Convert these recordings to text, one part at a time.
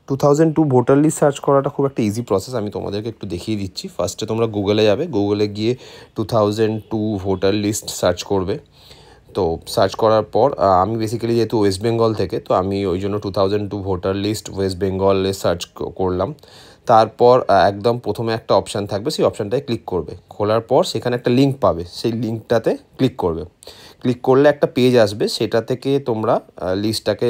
2002 voter list search করাটা খুব একটা ইজি প্রসেস। আমি তোমাদেরকে একটু দেখিয়ে দিচ্ছি। ফার্স্টে তোমরা গুগলে যাবে, গুগলে গিয়ে 2002 ভোটার লিস্ট সার্চ করবে। তো সার্চ করার পর আমি বেসিক্যালি যেহেতু ওয়েস্ট বেঙ্গল থেকে, তো আমি ওই জন্য 2002 ভোটার লিস্ট ওয়েস্ট বেঙ্গলে সার্চ করলাম। তারপর একদম প্রথমে একটা অপশান থাকবে, সেই অপশানটায় ক্লিক করবে। খোলার পর সেখানে একটা লিঙ্ক পাবে, সেই লিঙ্কটাতে ক্লিক করবে। ক্লিক করলে একটা পেজ আসবে, সেটা থেকে তোমরা লিস্টটাকে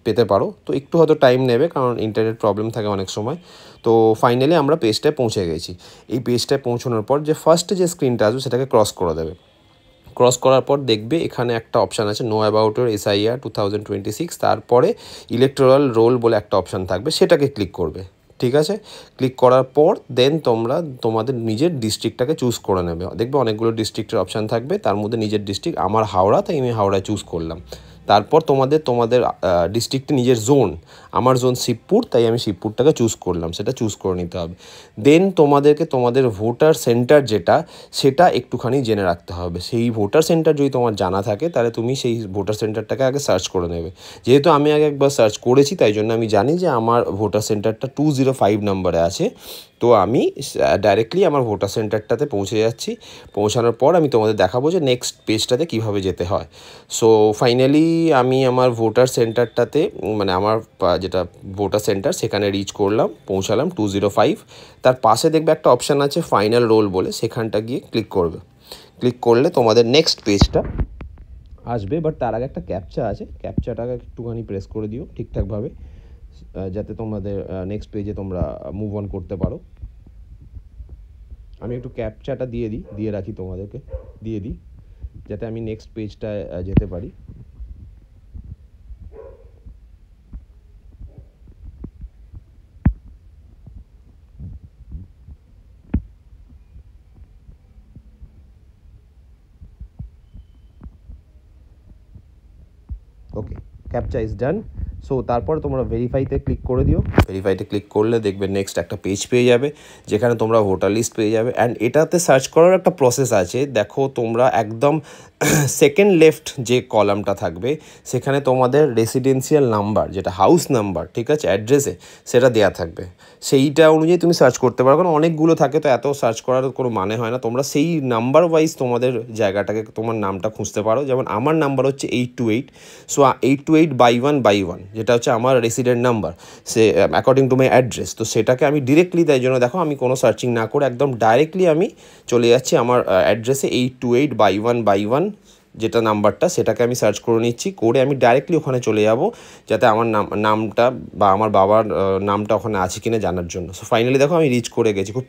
পেতে পারো। তো একটু হয়তো টাইম নেবে, কারণ ইন্টারনেট প্রবলেম থাকে অনেক সময়। তো ফাইনালি আমরা পেজটায় পৌঁছে গেছি। এই পেজটায় পৌঁছানোর পর যে ফার্স্ট যে স্ক্রিনটা আসবে সেটাকে ক্রস করে দেবে। ক্রস করার পর দেখবে এখানে একটা অপশান আছে, নো অ্যাবাউট ইউর SIR 2026। তারপরে ইলেকটোরাল রোল বলে একটা অপশান থাকবে, সেটাকে ক্লিক করবে। ঠিক আছে, ক্লিক করার পর দেন তোমরা তোমাদের নিজের ডিস্ট্রিক্টটাকে চুজ করে নেবে। দেখবে অনেকগুলো ডিস্ট্রিক্টের অপশান থাকবে, তার মধ্যে নিজের ডিস্ট্রিক্ট আমার হাওড়া, তাই আমি হাওড়ায় চুজ করলাম। তারপর তোমাদের ডিস্ট্রিক্টে নিজের জোন, আমার জোন শিবপুর, তাই আমি শিবপুরটাকে চুজ করলাম, সেটা চুজ করে নিতে হবে। দেন তোমাদেরকে তোমাদের ভোটার সেন্টার যেটা, সেটা একটুখানি জেনে রাখতে হবে। সেই ভোটার সেন্টার যদি তোমার জানা থাকে, তাহলে তুমি সেই ভোটার সেন্টারটাকে আগে সার্চ করে নেবে। যেহেতু আমি আগে একবার সার্চ করেছি, তাই জন্য আমি জানি যে আমার ভোটার সেন্টারটা 205 নম্বরে আছে। তো আমি ডাইরেক্টলি আমার ভোটার সেন্টারটাতে পৌঁছে যাচ্ছি। পৌঁছানোর পর আমি তোমাদের দেখাবো যে নেক্সট পেজটাতে কীভাবে যেতে হয়। সো ফাইনালি আমি আমার ভোটার সেন্টারটাতে, মানে আমার যেটা ভোটার সেন্টার, সেখানে রিচ করলাম, পৌঁছালাম 205। তার পাশে দেখবে একটা অপশান আছে ফাইনাল রোল বলে, সেখানটা গিয়ে ক্লিক করবে। ক্লিক করলে তোমাদের নেক্সট পেজটা আসবে। বাট তার আগে একটা ক্যাপচা আছে, ক্যাপচাটাকে একটুখানি প্রেস করে দিও ঠিকঠাকভাবে, যাতে তোমাদের নেক্সট পেজে তোমরা মুভ অন করতে পারো। আমি একটু ক্যাপচাটা দিয়ে রাখি, তোমাদেরকে দিয়ে দিই, যাতে আমি নেক্সট পেজটায় যেতে পারি। ওকে, ক্যাপচা ইজ ডান। সো তারপর তোমরা ভেরিফাইতে ক্লিক করে দিও। ভেরিফাইতে ক্লিক করলে দেখবে নেক্সট একটা পেজ পেয়ে যাবে, যেখানে তোমরা ভোটার লিস্ট পেয়ে যাবে। অ্যান্ড এটাতে সার্চ করার একটা প্রসেস আছে। দেখো তোমরা একদম সেকেন্ড লেফট যে কলামটা থাকবে, সেখানে তোমাদের রেসিডেন্সিয়াল নাম্বার, যেটা হাউস নাম্বার, ঠিক আছে, অ্যাড্রেসে, সেটা দেওয়া থাকবে। সেইটা অনুযায়ী তুমি সার্চ করতে পারো, কারণ অনেকগুলো থাকে, তো এত সার্চ করার কোনো মানে হয় না। তোমরা সেই নাম্বার ওয়াইজ তোমাদের জায়গাটাকে, তোমার নামটা খুঁজতে পারো। যেমন আমার নাম্বার হচ্ছে 828। সো 828/1/1, যেটা হচ্ছে আমার resident number, say according to my address. তো সেটাকে আমি ডিরেক্টলি, তাই জন্য দেখো আমি কোনো সার্চিং না করে একদম ডাইরেক্টলি আমি চলে যাচ্ছি আমার অ্যাড্রেসে। 828/1/1 যেটা নাম্বারটা, সেটাকে আমি সার্চ করে নিচ্ছি, করে আমি ডাইরেক্টলি ওখানে চলে যাব, যাতে আমার নামটা বা আমার বাবার নামটা ওখানে আছে কিনা জানার জন্য। সো ফাইনালি দেখো আমি রিচ করে গেছি। খুব